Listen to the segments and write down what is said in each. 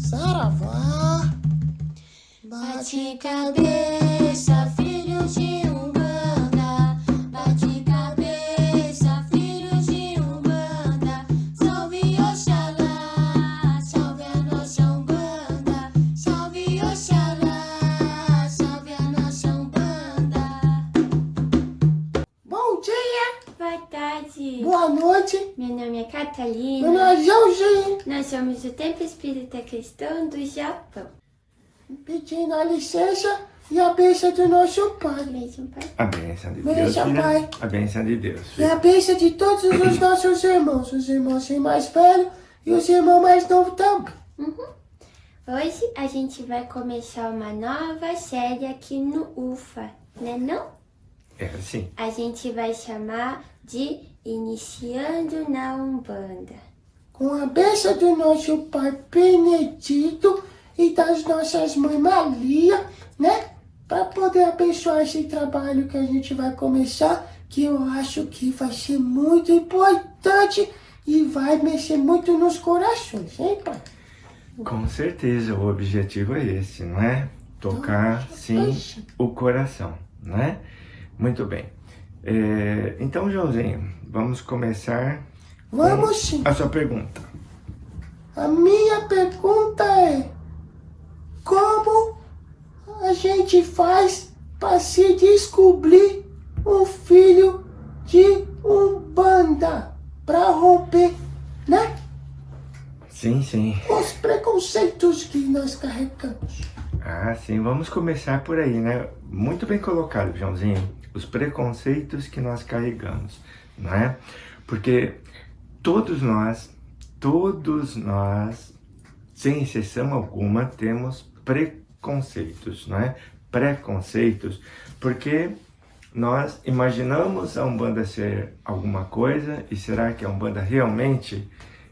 Saravá, bate cabeça, filhos de Umbanda, bate cabeça, filhos de Umbanda, salve Oxalá, salve a nossa Umbanda, salve Oxalá, salve a nossa Umbanda. Bom dia, Boa tarde. boa noite, Meu nome é meu Catalina. nome é Joãozinho, Nós somos o Templo Espírita Cristão do Japão. pedindo a licença e a bênção do nosso Pai. Beijo, pai. A bênção de Beijo, Deus, filha. Pai. A bênção de Deus, E filha. a bênção de todos os nossos irmãos, os irmãos mais velhos e os irmãos mais novos também. Hoje a gente vai começar uma nova série aqui no UFA, né não? É assim. A gente vai chamar de Iniciando na Umbanda. Com a bênção do nosso Pai Benedito e das nossas mães Maria, né? Para poder abençoar esse trabalho que a gente vai começar, que eu acho que vai ser muito importante e vai mexer muito nos corações, hein, Pai? Com certeza, o objetivo é esse, não é? Tocar, sim, o coração, não é? Muito bem. Então, Joãozinho, vamos começar Vamos sim. a sua pergunta. A minha pergunta é: como a gente faz para se descobrir um filho de Umbanda? Para romper, né? Sim, sim. Os preconceitos que nós carregamos. Ah, sim, vamos começar por aí, né? Muito bem colocado, Joãozinho. Os preconceitos que nós carregamos, não é? Porque todos nós, sem exceção alguma, temos preconceitos, não é? Preconceitos, porque nós imaginamos a Umbanda ser alguma coisa, e será que a Umbanda realmente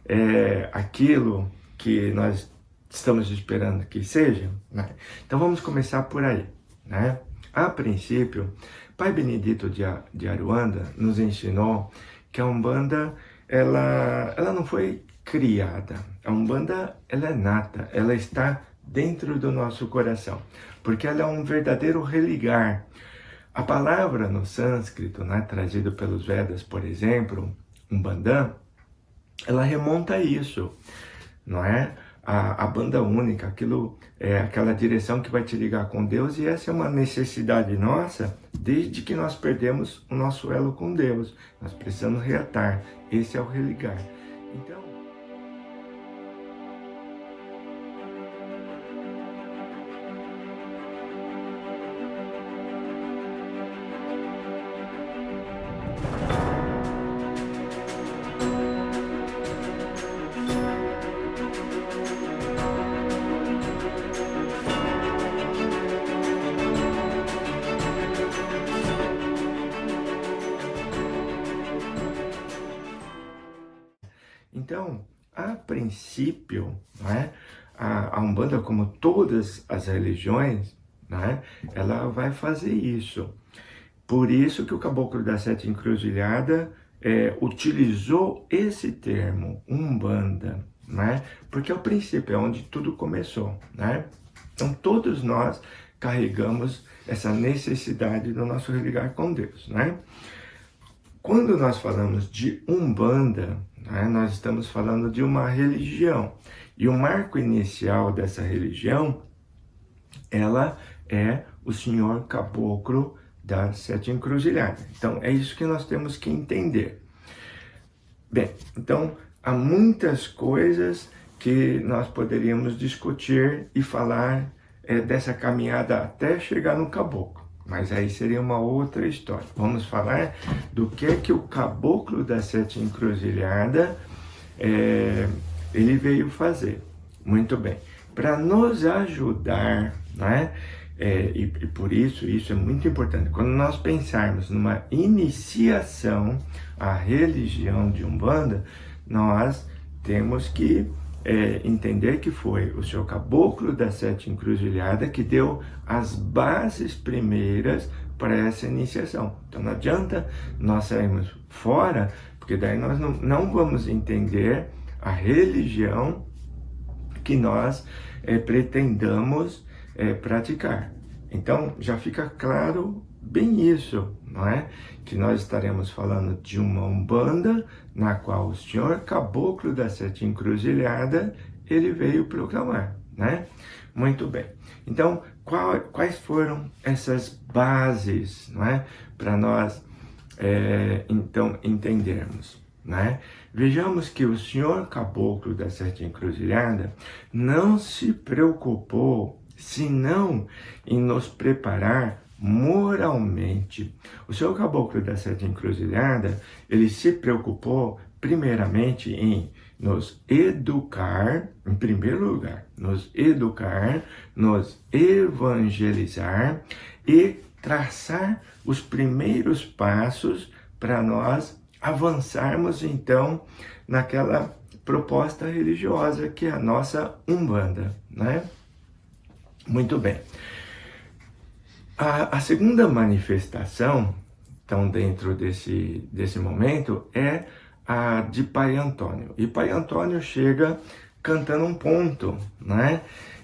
é aquilo que nós estamos esperando que seja? Né? Então vamos começar por aí, né? A princípio, Pai Benedito de Aruanda nos ensinou que a Umbanda, ela não foi criada. A Umbanda, ela é nata, ela está dentro do nosso coração, porque ela é um verdadeiro religar. A palavra no sânscrito, né, trazido pelos Vedas, por exemplo, Umbandã, ela remonta a isso, não é? A banda única, aquilo é aquela direção que vai te ligar com Deus, e essa é uma necessidade nossa desde que nós perdemos o nosso elo com Deus. Nós precisamos reatar. Esse é o religar. Então, a princípio, né, a Umbanda, como todas as religiões, né, ela vai fazer isso. Por isso que o Caboclo da Sete Encruzilhada utilizou esse termo, Umbanda, né, porque é o princípio, é onde tudo começou, né? Então todos nós carregamos essa necessidade do nosso religar com Deus, né? Quando nós falamos de Umbanda, né, nós estamos falando de uma religião. E o marco inicial dessa religião, ela é o Senhor Caboclo das Sete Encruzilhadas. Então, é isso que nós temos que entender. Bem, então, há muitas coisas que nós poderíamos discutir e falar dessa caminhada até chegar no Caboclo. Mas aí seria uma outra história. Vamos falar do que o Caboclo da Sete Encruzilhadas ele veio fazer. Muito bem. Para nos ajudar, né? E por isso é muito importante. Quando nós pensarmos numa iniciação à religião de Umbanda, nós temos que entender que foi o seu Caboclo da Sete Encruzilhadas que deu as bases primeiras para essa iniciação. Então não adianta nós sairmos fora, porque daí nós não vamos entender a religião que nós pretendamos praticar. Então, já fica claro bem isso, não é? Que nós estaremos falando de uma Umbanda na qual o senhor Caboclo das Sete Encruzilhadas, ele veio proclamar, né? Muito bem. Então, quais foram essas bases, não é? Para nós, então, entendermos, né? Vejamos que o senhor Caboclo das Sete Encruzilhadas não se preocupou senão em nos preparar moralmente. O senhor Caboclo das Sete Encruzilhadas, ele se preocupou primeiramente em nos educar, em primeiro lugar, nos educar, nos evangelizar e traçar os primeiros passos para nós avançarmos então naquela proposta religiosa que é a nossa Umbanda, né? Muito bem. A segunda manifestação, então, dentro desse momento, é a de Pai Antônio. E Pai Antônio chega cantando um ponto, né?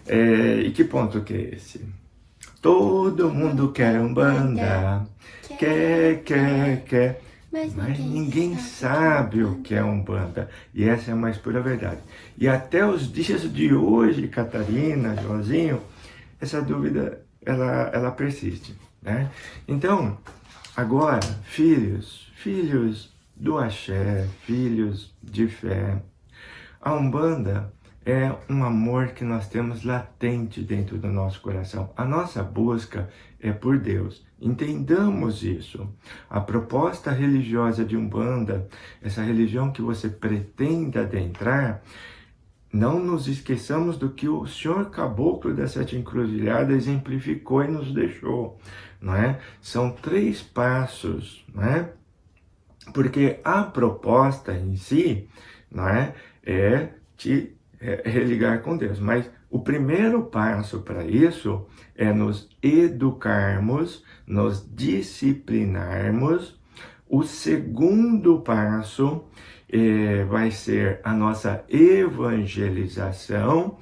E que ponto que é esse? Todo mundo quer Umbanda, quer, mas ninguém sabe o que é Umbanda. E essa é a mais pura verdade. E até os dias de hoje, Catarina, Joãozinho, essa dúvida, ela persiste, né? Então, agora, filhos do axé, filhos de fé, a Umbanda é um amor que nós temos latente dentro do nosso coração. A nossa busca é por Deus. Entendamos isso. A proposta religiosa de Umbanda, essa religião que você pretende adentrar, não nos esqueçamos do que o senhor Caboclo das Sete Encruzilhadas exemplificou e nos deixou, não é? São 3 passos, não é? Porque a proposta em si, não é? É te religar com Deus. Mas o primeiro passo para isso é nos educarmos, nos disciplinarmos. O segundo passo vai ser a nossa evangelização.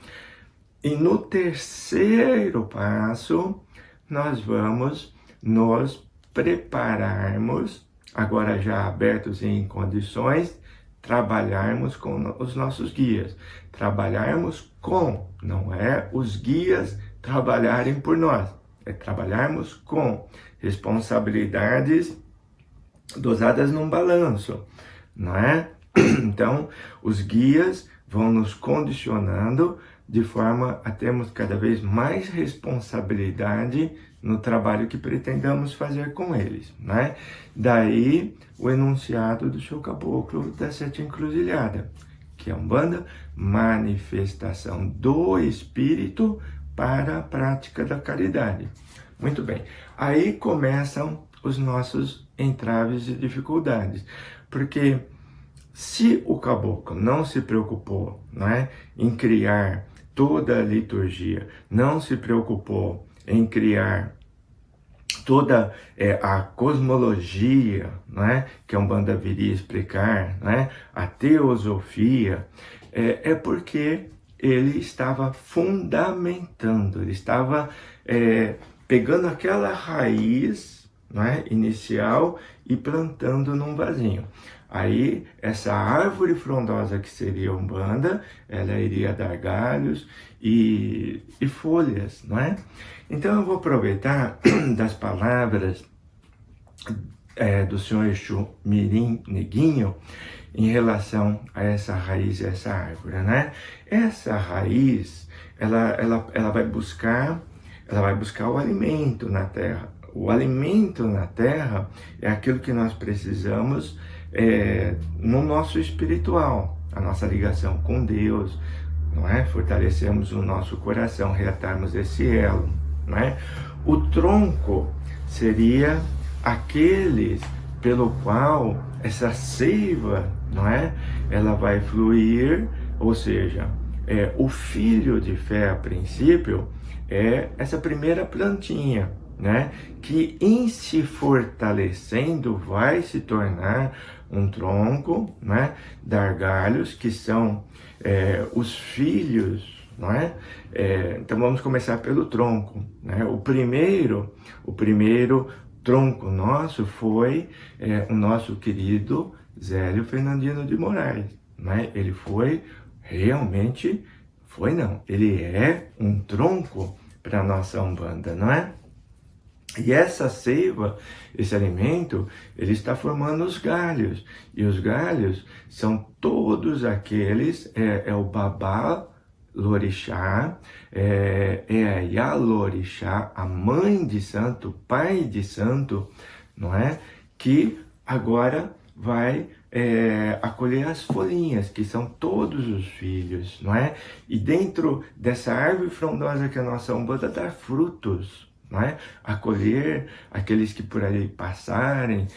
E no terceiro passo, nós vamos nos prepararmos, agora já abertos em condições, trabalharmos com os nossos guias. Trabalharmos com, não é os guias trabalharem por nós, é trabalharmos com responsabilidades dosadas num balanço, não é? Então, os guias vão nos condicionando de forma a termos cada vez mais responsabilidade no trabalho que pretendamos fazer com eles, né? Daí o enunciado do seu Caboclo das Sete Encruzilhadas, que é Umbanda, manifestação do Espírito para a prática da caridade. Muito bem, aí começam os nossos entraves e dificuldades, porque se o Caboclo não se preocupou, não é, em criar toda a liturgia, não se preocupou em criar toda a cosmologia, não é, que a Umbanda viria explicar, não é, a teosofia, é porque ele estava fundamentando, ele estava pegando aquela raiz, não é, inicial e plantando num vasinho. Aí, essa árvore frondosa que seria a Umbanda, ela iria dar galhos e folhas, não é? Então, eu vou aproveitar das palavras do senhor Exu Mirim Neguinho em relação a essa raiz e essa árvore, né? Essa raiz, ela vai buscar o alimento na terra. O alimento na terra é aquilo que nós precisamos no nosso espiritual, a nossa ligação com Deus, não é? Fortalecemos o nosso coração, reatarmos esse elo, não é? O tronco seria aqueles pelo qual essa seiva, não é? Ela vai fluir, ou seja, o filho de fé a princípio é essa primeira plantinha, né? Que em se fortalecendo vai se tornar um tronco, né? Dar galhos, que são os filhos, não é? Então vamos começar pelo tronco, né? O primeiro tronco nosso foi o nosso querido Zélio Fernandino de Moraes, né? Ele foi realmente, ele é um tronco para a nossa Umbanda, não é? E essa seiva, esse alimento, ele está formando os galhos. E os galhos são todos aqueles, o Babá Lorixá, a Yalorixá, a mãe de santo, pai de santo, não é? Que agora vai acolher as folhinhas, que são todos os filhos, não é? E dentro dessa árvore frondosa que a nossa Umbanda dá frutos, não é? Acolher aqueles que por ali passarem,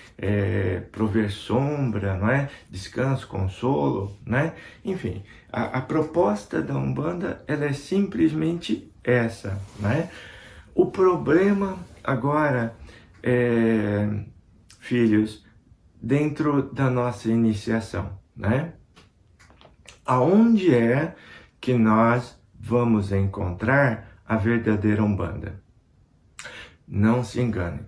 prover sombra, não é? Descanso, consolo, não é? Enfim, a proposta da Umbanda, ela é simplesmente essa, não é? O problema agora, filhos, dentro da nossa iniciação, né? Aonde é que nós vamos encontrar a verdadeira Umbanda? Não se engane.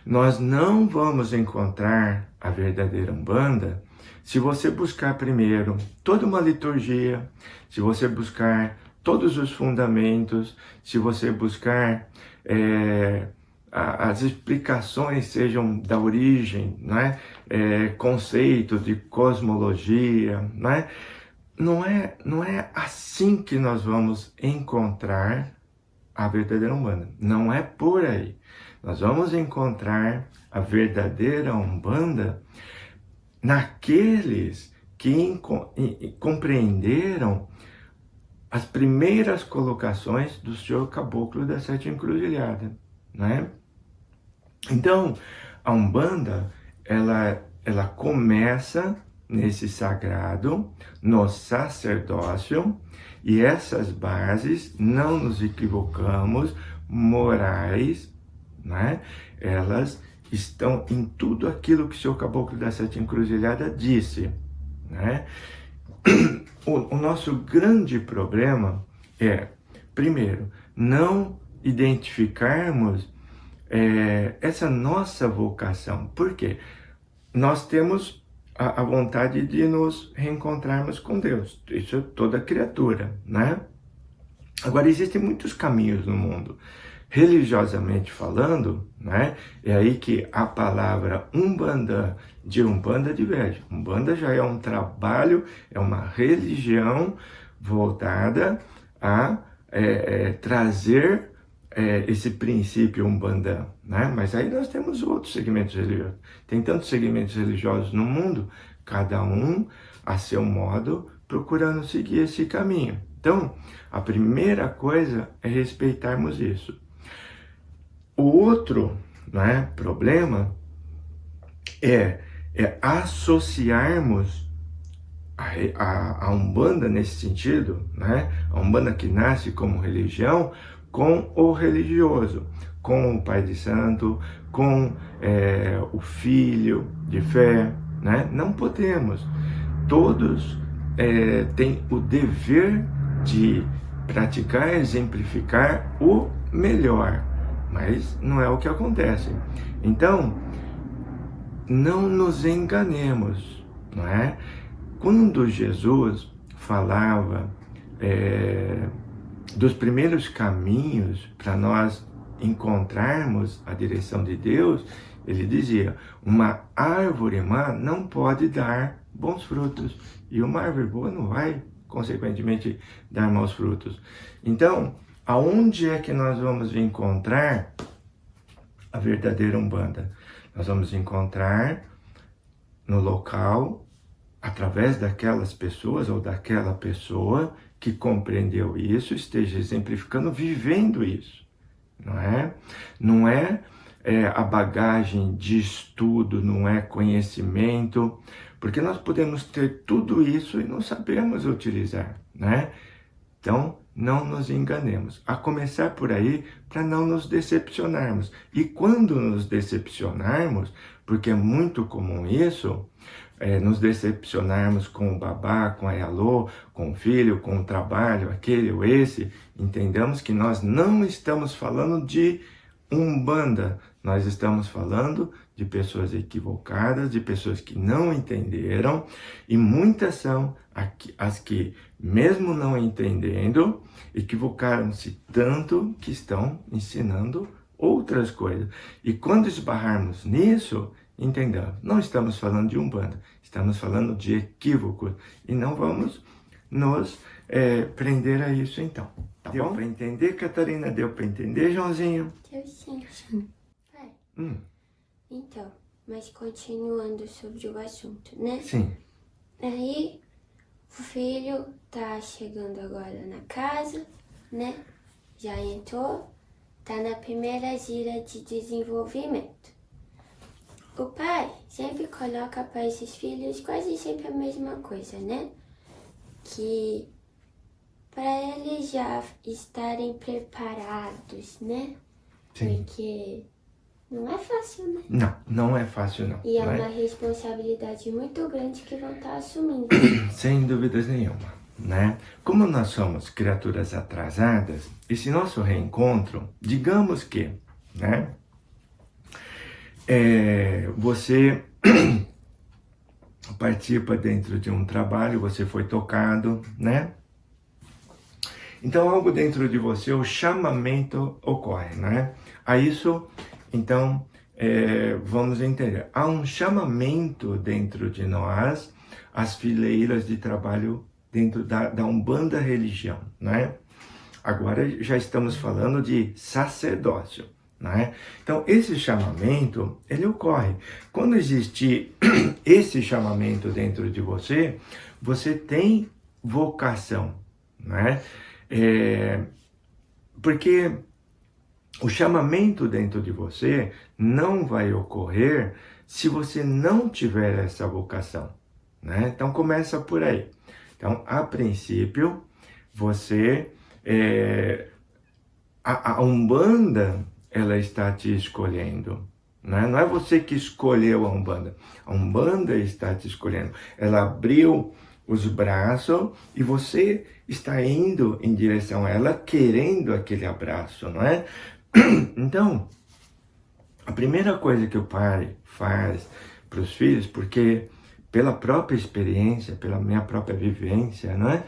Nós não vamos encontrar a verdadeira Umbanda se você buscar primeiro toda uma liturgia, se você buscar todos os fundamentos, se você buscar as explicações sejam da origem, né? Conceito de cosmologia, né? Não é assim que nós vamos encontrar a verdadeira Umbanda. Não é por aí. Nós vamos encontrar a verdadeira Umbanda naqueles que compreenderam as primeiras colocações do Senhor Caboclo das Sete Encruzilhadas, né? Então, a Umbanda, ela começa nesse sagrado, no sacerdócio, e essas bases, não nos equivocamos, morais, né? Elas estão em tudo aquilo que o Senhor Caboclo da Sete Encruzilhadas disse, né? O nosso grande problema é, primeiro, não identificarmos essa nossa vocação. Por quê? Nós temos a vontade de nos reencontrarmos com Deus. Isso é toda criatura, né? Agora, existem muitos caminhos no mundo. Religiosamente falando, né? É aí que a palavra Umbanda diverge. Umbanda já é um trabalho, é uma religião voltada a trazer esse princípio Umbanda, né? Mas aí nós temos outros segmentos religiosos. Tem tantos segmentos religiosos no mundo, cada um a seu modo, procurando seguir esse caminho. Então, a primeira coisa é respeitarmos isso. O outro, né, problema é associarmos a Umbanda nesse sentido, né? A Umbanda que nasce como religião, com o religioso, com o pai de santo, com o filho de fé, né? Não podemos. Todos têm o dever de praticar, exemplificar o melhor, mas não é o que acontece. Então, não nos enganemos, não é? Quando Jesus falava dos primeiros caminhos para nós encontrarmos a direção de Deus, ele dizia, uma árvore má não pode dar bons frutos, e uma árvore boa não vai, consequentemente, dar maus frutos. Então, aonde é que nós vamos encontrar a verdadeira Umbanda? Nós vamos encontrar no local, através daquelas pessoas ou daquela pessoa que compreendeu isso, esteja exemplificando, vivendo isso, não é? Não é a bagagem de estudo, não é conhecimento, porque nós podemos ter tudo isso e não sabemos utilizar, né? Então, não nos enganemos. A começar por aí, para não nos decepcionarmos. E quando nos decepcionarmos, porque é muito comum isso, nos decepcionarmos com o babá, com a Yalô, com o filho, com o trabalho, aquele ou esse, entendamos que nós não estamos falando de Umbanda, nós estamos falando de pessoas equivocadas, de pessoas que não entenderam, e muitas são as que, mesmo não entendendo, equivocaram-se tanto que estão ensinando outras coisas. E quando esbarrarmos nisso, entendamos, não estamos falando de Umbanda, estamos falando de equívocos, e não vamos nos prender a isso então. Tá Deu para entender, Catarina? Deu para entender, Joãozinho? Eu sim. Pai, então, mas continuando sobre o assunto, né? Sim. Aí, o filho tá chegando agora na casa, né? Já entrou, tá na primeira gira de desenvolvimento. O pai sempre coloca para esses filhos quase sempre a mesma coisa, né? Que para eles já estarem preparados, né? Sim. Porque não é fácil, né? Não é fácil não. E é não uma responsabilidade muito grande que vão estar assumindo. Sem dúvidas nenhuma, né? Como nós somos criaturas atrasadas, esse nosso reencontro, digamos que, né? Você participa dentro de um trabalho, você foi tocado, né? Então, algo dentro de você, o chamamento ocorre, né? A isso, então, vamos entender. Há um chamamento dentro de nós, as fileiras de trabalho dentro da Umbanda religião, né? Agora já estamos falando de sacerdócio, né? Então, esse chamamento, ele ocorre. Quando existe esse chamamento dentro de você, você tem vocação, né? Porque o chamamento dentro de você não vai ocorrer se você não tiver essa vocação, né? Então começa por aí. Então, a princípio, você, a Umbanda, ela está te escolhendo, né? Não é você que escolheu a Umbanda está te escolhendo. Ela abriu os braços e você está indo em direção a ela, querendo aquele abraço, não é? Então, a primeira coisa que o pai faz para os filhos, porque pela própria experiência, pela minha própria vivência, não é?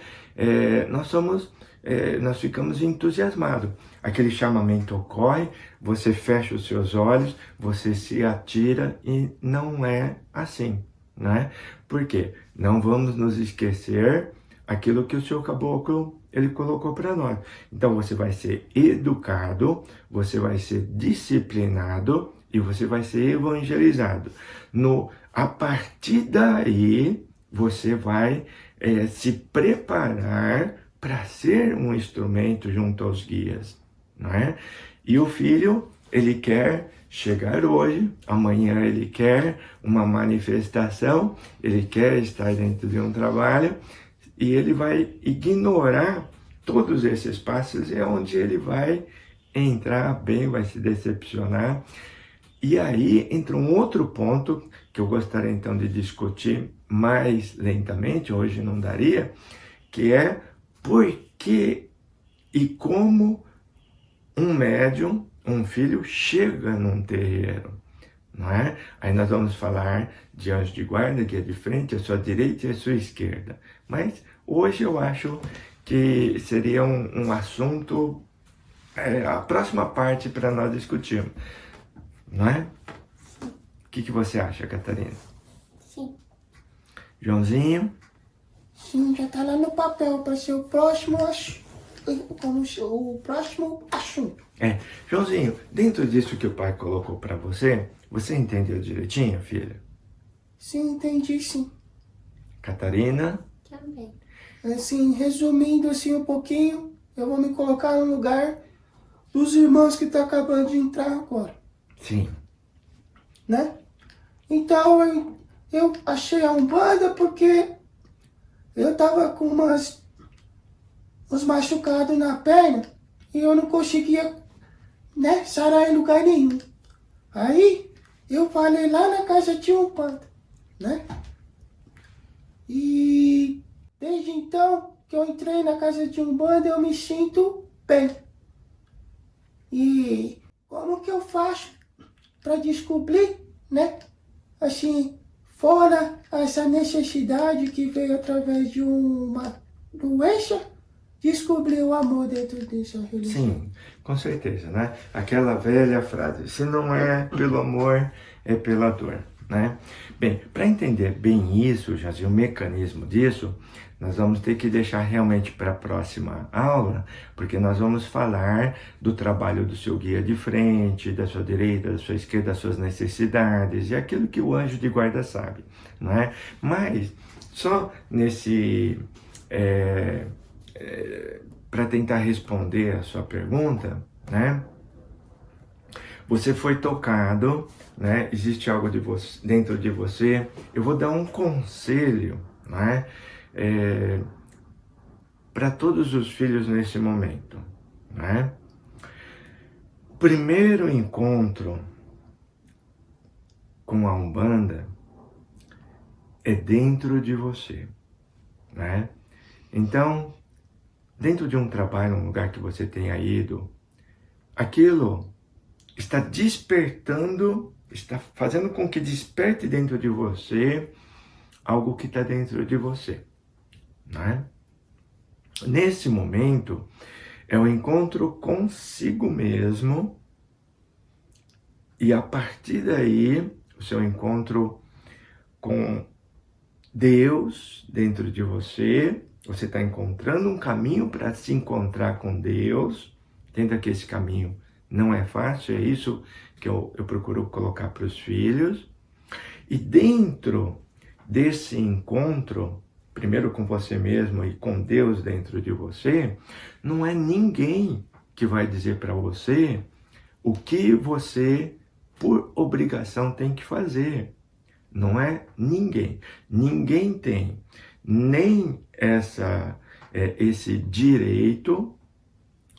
Nós ficamos entusiasmados. Aquele chamamento ocorre, você fecha os seus olhos, você se atira e não é assim, né? Por quê? Não vamos nos esquecer aquilo que o seu caboclo ele colocou para nós. Então você vai ser educado, você vai ser disciplinado e você vai ser evangelizado. A partir daí, você vai se preparar para ser um instrumento junto aos guias, não é? E o filho, ele quer chegar hoje, amanhã ele quer uma manifestação, ele quer estar dentro de um trabalho, e ele vai ignorar todos esses passos, é onde ele vai entrar bem, vai se decepcionar. E aí entra um outro ponto que eu gostaria então de discutir mais lentamente, hoje não daria, que é por que e como um médium, um filho, chega num terreiro, não é? Aí nós vamos falar de anjo de guarda, guia de frente, a sua direita e a sua esquerda. Mas hoje eu acho que seria um assunto, a próxima parte para nós discutirmos, não é? O que você acha, Catarina? Sim. Joãozinho? Sim, já tá lá no papel para ser o próximo assunto. Joãozinho, dentro disso que o pai colocou para você, você entendeu direitinho, filha? Sim, entendi sim. Catarina? Também. Assim, resumindo assim um pouquinho, eu vou me colocar no lugar dos irmãos que estão acabando de entrar agora, Sim. né? Então, eu achei a Umbanda porque eu tava com uns machucados na perna e eu não conseguia, né, sarar em lugar nenhum. Aí, eu falei lá na casa de Umbanda, né? E desde então que eu entrei na casa de Umbanda, eu me sinto bem. E como que eu faço para descobrir, né? Assim, fora essa necessidade que veio através de uma doença, descobrir o amor dentro dessa religião. Sim, com certeza, né? Aquela velha frase, se não é pelo amor, é pela dor, né? Bem, para entender bem isso, já o mecanismo disso, nós vamos ter que deixar realmente para a próxima aula, porque nós vamos falar do trabalho do seu guia de frente, da sua direita, da sua esquerda, das suas necessidades, e aquilo que o anjo de guarda sabe, não é? Mas, só nesse... para tentar responder a sua pergunta, né? Você foi tocado, né? Existe algo dentro de você. Eu vou dar um conselho, né? Para todos os filhos nesse momento, né? O primeiro encontro com a Umbanda é dentro de você, né? Então, dentro de um trabalho, um lugar que você tenha ido, aquilo está despertando, está fazendo com que desperte dentro de você algo que está dentro de você, né? Nesse momento, é o encontro consigo mesmo e a partir daí, o seu encontro com Deus dentro de você, você está encontrando um caminho para se encontrar com Deus. Entenda que esse caminho não é fácil, é isso que eu procuro colocar para os filhos. E dentro desse encontro, primeiro com você mesmo e com Deus dentro de você, não é ninguém que vai dizer para você o que você, por obrigação, tem que fazer. Não é ninguém. Ninguém tem nem esse direito,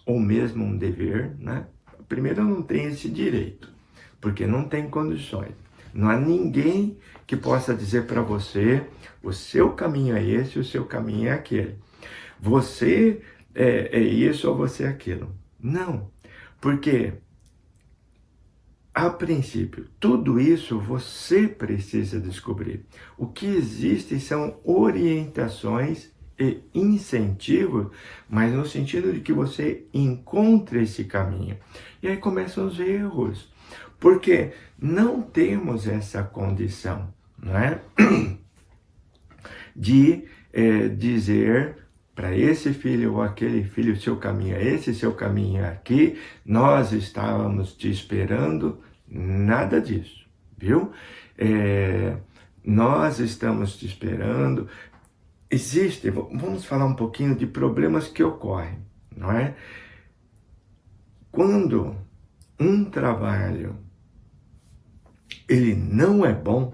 ou mesmo um dever, né? Primeiro, não tem esse direito, porque não tem condições. Não há ninguém que possa dizer para você, o seu caminho é esse, o seu caminho é aquele. Você é isso ou você é aquilo. Não, porque, a princípio, tudo isso você precisa descobrir. O que existe são orientações e incentivos, mas no sentido de que você encontre esse caminho. E aí começam os erros, porque não temos essa condição, não é? De dizer para esse filho ou aquele filho, seu caminho é esse, seu caminho é aqui, nós estávamos te esperando, nada disso, viu? Nós estamos te esperando. Existe, vamos falar um pouquinho de problemas que ocorrem, não é? Quando um trabalho, ele não é bom,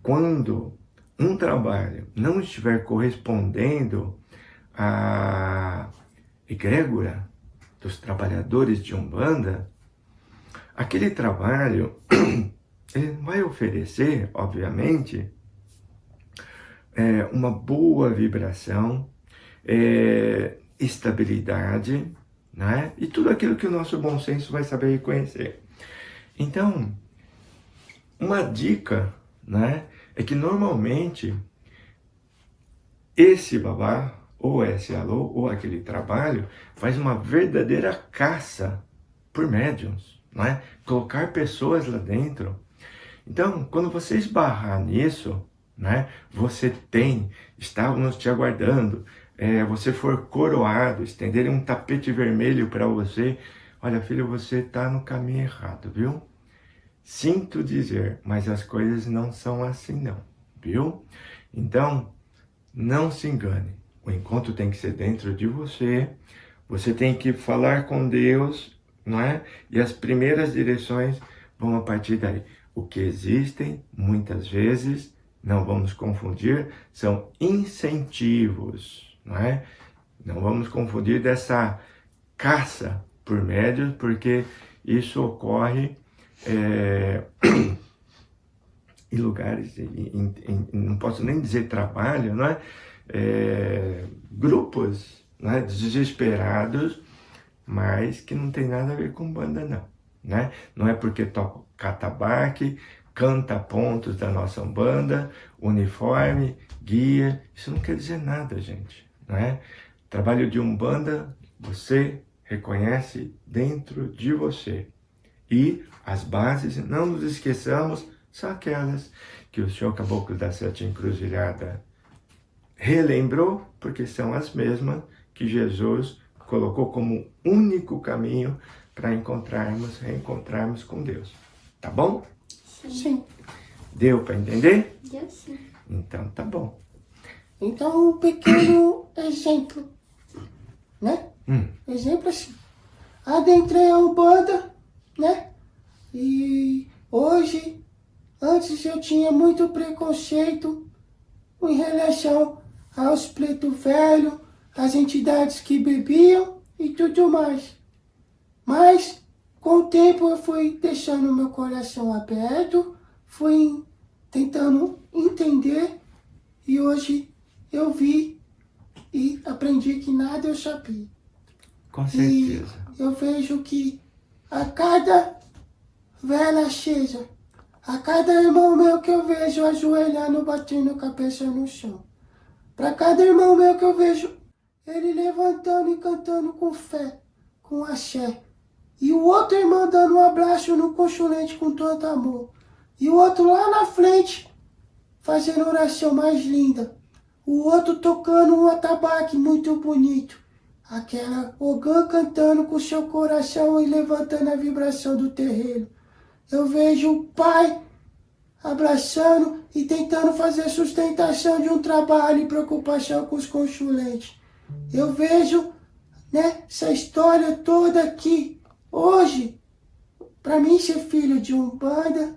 quando um trabalho não estiver correspondendo à egrégora dos trabalhadores de Umbanda, aquele trabalho, ele vai oferecer, obviamente, uma boa vibração, estabilidade, né? E tudo aquilo que o nosso bom senso vai saber reconhecer. Então, uma dica, né, é que normalmente esse babá, ou esse alô, ou aquele trabalho, faz uma verdadeira caça por médiums, né? Colocar pessoas lá dentro. Então, quando você esbarrar nisso, né, você estávamos te aguardando, você for coroado, estenderem um tapete vermelho para você, olha filho, você está no caminho errado, viu? Sinto dizer, mas as coisas não são assim não, viu? Então, não se engane, o encontro tem que ser dentro de você, você tem que falar com Deus, não é? E as primeiras direções vão a partir daí. O que existem, muitas vezes, não vamos confundir, são incentivos, não é? Não vamos confundir dessa caça por médios, porque isso ocorre e lugares, não posso nem dizer trabalho, não é? Grupos, né, desesperados, mas que não tem nada a ver com banda, não. Né? Não é porque toca catabaque, canta pontos da nossa Umbanda, uniforme, guia, isso não quer dizer nada, gente. Não é? Trabalho de Umbanda, você reconhece dentro de você. E as bases, não nos esqueçamos, são aquelas que o Senhor Caboclo da Sete Encruzilhada relembrou, porque são as mesmas que Jesus colocou como único caminho para reencontrarmos com Deus. Tá bom? Sim. Deu para entender? Deu sim. Então tá bom. Então, um pequeno exemplo, né? Exemplo assim. Adentrei a Umbanda, né? E hoje, antes eu tinha muito preconceito em relação aos preto velho, as entidades que bebiam e tudo mais. Mas, com o tempo, eu fui deixando meu coração aberto, fui tentando entender e hoje eu vi e aprendi que nada eu sabia. Com E certeza. eu vejo que a cada vela acesa, a cada irmão meu que eu vejo ajoelhando, batendo a cabeça no chão, para cada irmão meu que eu vejo ele levantando e cantando com fé, com axé, e o outro irmão dando um abraço no colchonete com tanto amor, e o outro lá na frente fazendo oração mais linda, o outro tocando um atabaque muito bonito, aquela Ogã cantando com seu coração e levantando a vibração do terreiro. Eu vejo o pai abraçando e tentando fazer sustentação de um trabalho e preocupação com os consulentes. Eu vejo, né, essa história toda aqui. Hoje, para mim ser filho de Umbanda,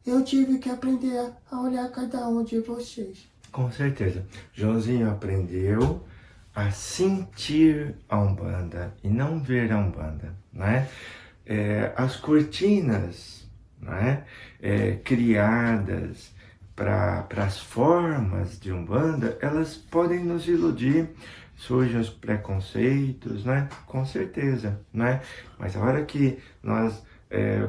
eu tive que aprender a olhar cada um de vocês. Com certeza. Joãozinho aprendeu a sentir a Umbanda e não ver a Umbanda, né? As cortinas, né, criadas para as formas de Umbanda, elas podem nos iludir, surgem os preconceitos, né? Com certeza, né? Mas a hora que nós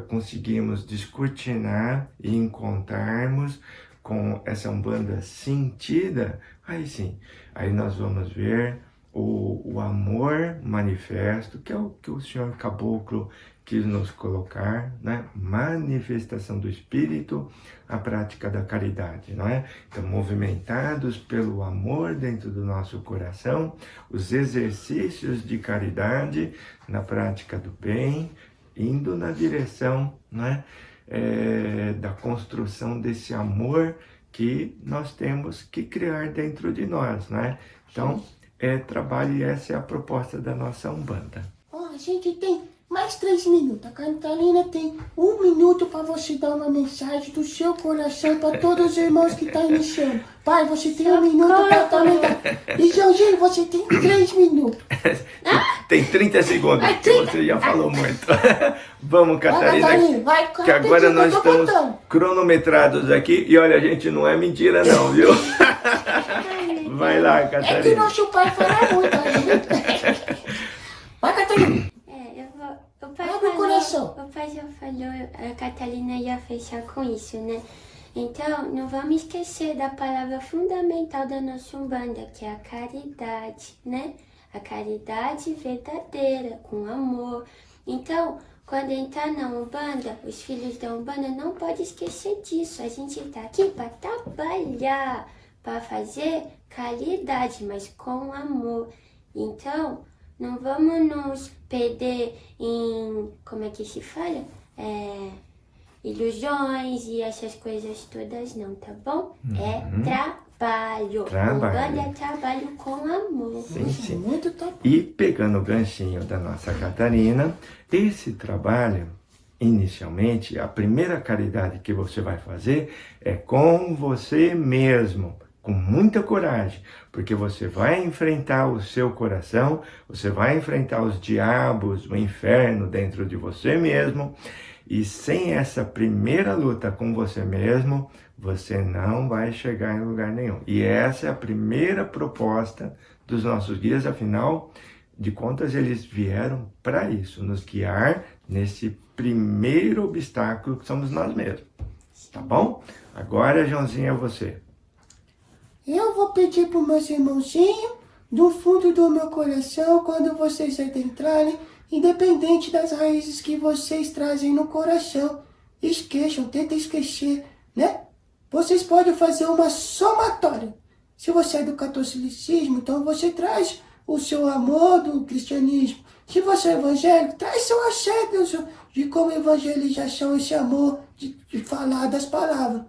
conseguimos descortinar e encontrarmos com essa Umbanda sentida, aí sim, aí nós vamos ver o amor manifesto, que é o que o Senhor Caboclo quis nos colocar, né? Manifestação do Espírito, a prática da caridade, não é? Então, movimentados pelo amor dentro do nosso coração, os exercícios de caridade na prática do bem, indo na direção, né, da construção desse amor que nós temos que criar dentro de nós, né? Então, trabalho, e essa é a proposta da nossa Umbanda. Ó, a gente tem mais 3 minutos. A Catalina tem 1 minuto para você dar uma mensagem do seu coração para todos os irmãos que estão iniciando. Pai, você tem 1 minuto para também dar. E Joãozinho, você tem 3 minutos. Tem 30 segundos, porque você já falou muito. Vamos, Catarina, vai, que agora nós estamos cronometrados aqui. E olha, gente, não é mentira não, viu? Vai lá, Catarina. É que nosso pai fala muito. Vai, Catarina. O pai Abre o coração. O pai já falou, a Catalina ia fechar com isso, né? Então, não vamos esquecer da palavra fundamental da nossa Umbanda, que é a caridade, né? A caridade verdadeira, com amor. Então, quando entrar na Umbanda, os filhos da Umbanda não podem esquecer disso. A gente está aqui para trabalhar, para fazer caridade, mas com amor. Então, não vamos nos perder em, como é que se fala? Ilusões e essas coisas todas não, tá bom? É trabalho. Umbanda é trabalho com amor. Sim, sim. Muito top. E pegando o ganchinho da nossa Catarina, esse trabalho, inicialmente, a primeira caridade que você vai fazer é com você mesmo, com muita coragem, porque você vai enfrentar o seu coração, você vai enfrentar os diabos, o inferno dentro de você mesmo, e sem essa primeira luta com você mesmo, você não vai chegar em lugar nenhum. E essa é a primeira proposta dos nossos guias, afinal de contas, eles vieram para isso, nos guiar nesse primeiro obstáculo que somos nós mesmos. Tá bom? Agora, Joãozinho, é você. Eu vou pedir para os meus irmãozinhos, do fundo do meu coração, quando vocês adentrarem, independente das raízes que vocês trazem no coração, esqueçam, tentem esquecer, né? Vocês podem fazer uma somatória. Se você é do catolicismo, então você traz o seu amor do cristianismo. Se você é evangélico, traz seu axé de como evangelização, esse amor de falar das palavras.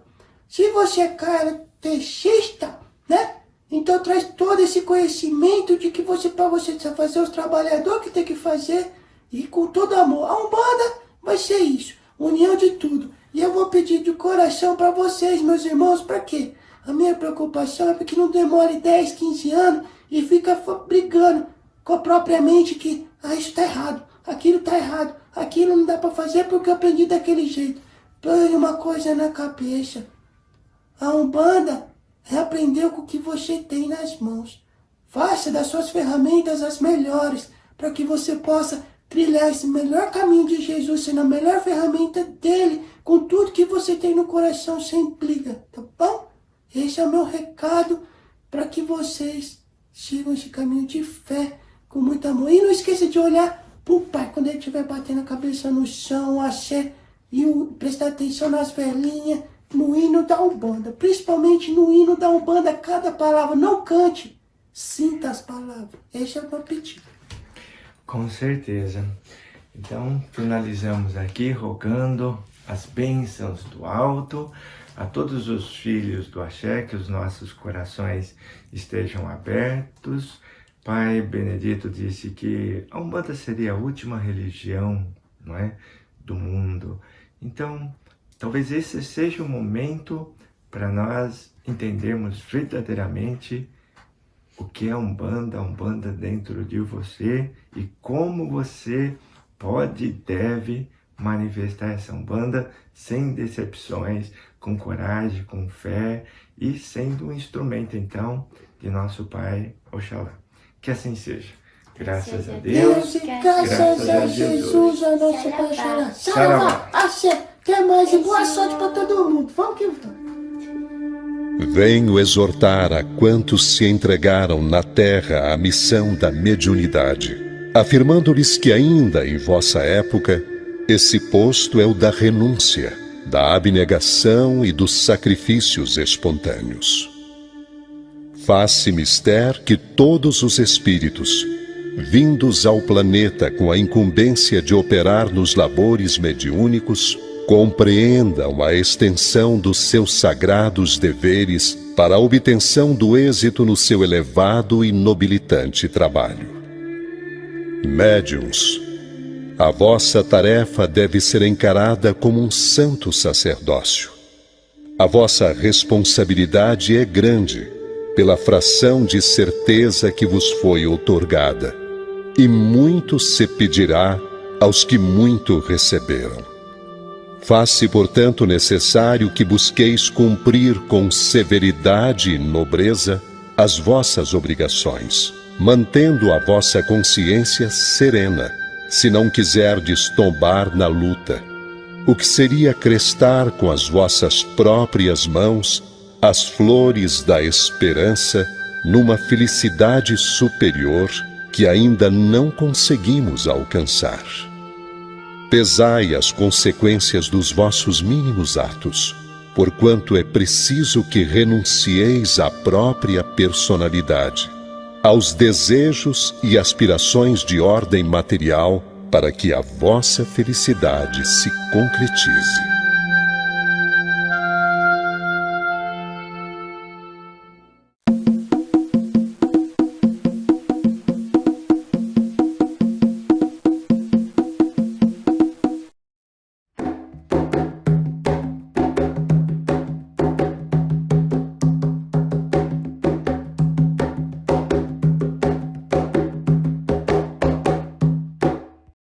Se você é caratexista, né? Então traz todo esse conhecimento de que para você fazer os trabalhadores que tem que fazer e com todo amor. A Umbanda vai ser isso, união de tudo. E eu vou pedir de coração para vocês, meus irmãos, para quê? A minha preocupação é que não demore 10, 15 anos e fica brigando com a própria mente que isso está errado, aquilo está errado, aquilo não dá para fazer porque eu aprendi daquele jeito. Põe uma coisa na cabeça. A Umbanda é aprender com o que você tem nas mãos. Faça das suas ferramentas as melhores para que você possa trilhar esse melhor caminho de Jesus, sendo a melhor ferramenta dele, com tudo que você tem no coração, sem briga, tá bom? Esse é o meu recado para que vocês sigam esse caminho de fé com muito amor. E não esqueça de olhar para o Pai quando ele estiver batendo a cabeça no chão, o axé, e prestar atenção nas velhinhas, no hino da Umbanda. Principalmente no hino da Umbanda, cada palavra, não cante, sinta as palavras. Esse é o meu pedido. Com certeza. Então, finalizamos aqui rogando as bênçãos do alto a todos os filhos do axé, que os nossos corações estejam abertos. Pai Benedito disse que a Umbanda seria a última religião, não é, do mundo. Então, talvez esse seja o momento para nós entendermos verdadeiramente o que é a Umbanda dentro de você e como você pode e deve manifestar essa Umbanda sem decepções, com coragem, com fé e sendo um instrumento, então, de nosso Pai Oxalá. Que assim seja. Graças a Deus. Graças a Jesus, a nossa Pai Oxalá. Saravá, axé, até mais e boa sorte para todo mundo. Vamos que vamos. Venho exortar a quantos se entregaram na terra à missão da mediunidade, afirmando-lhes que ainda em vossa época, esse posto é o da renúncia, da abnegação e dos sacrifícios espontâneos. Faz-se mister que todos os espíritos, vindos ao planeta com a incumbência de operar nos labores mediúnicos, compreendam a extensão dos seus sagrados deveres para a obtenção do êxito no seu elevado e nobilitante trabalho. Médiuns, a vossa tarefa deve ser encarada como um santo sacerdócio. A vossa responsabilidade é grande pela fração de certeza que vos foi outorgada, e muito se pedirá aos que muito receberam. Faz-se, portanto, necessário que busqueis cumprir com severidade e nobreza as vossas obrigações, mantendo a vossa consciência serena, se não quiserdes tombar na luta, o que seria crestar com as vossas próprias mãos as flores da esperança numa felicidade superior que ainda não conseguimos alcançar. Pesai as consequências dos vossos mínimos atos, porquanto é preciso que renuncieis à própria personalidade, aos desejos e aspirações de ordem material, para que a vossa felicidade se concretize.